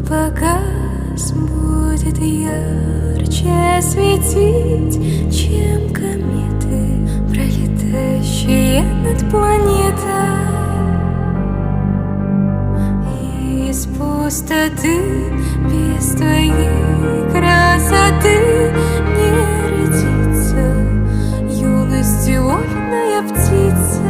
напоказ будет ярче светить, чем кометы, пролетающие над планетой. Из пустоты, без твоей красоты не родится юностью вольная птица.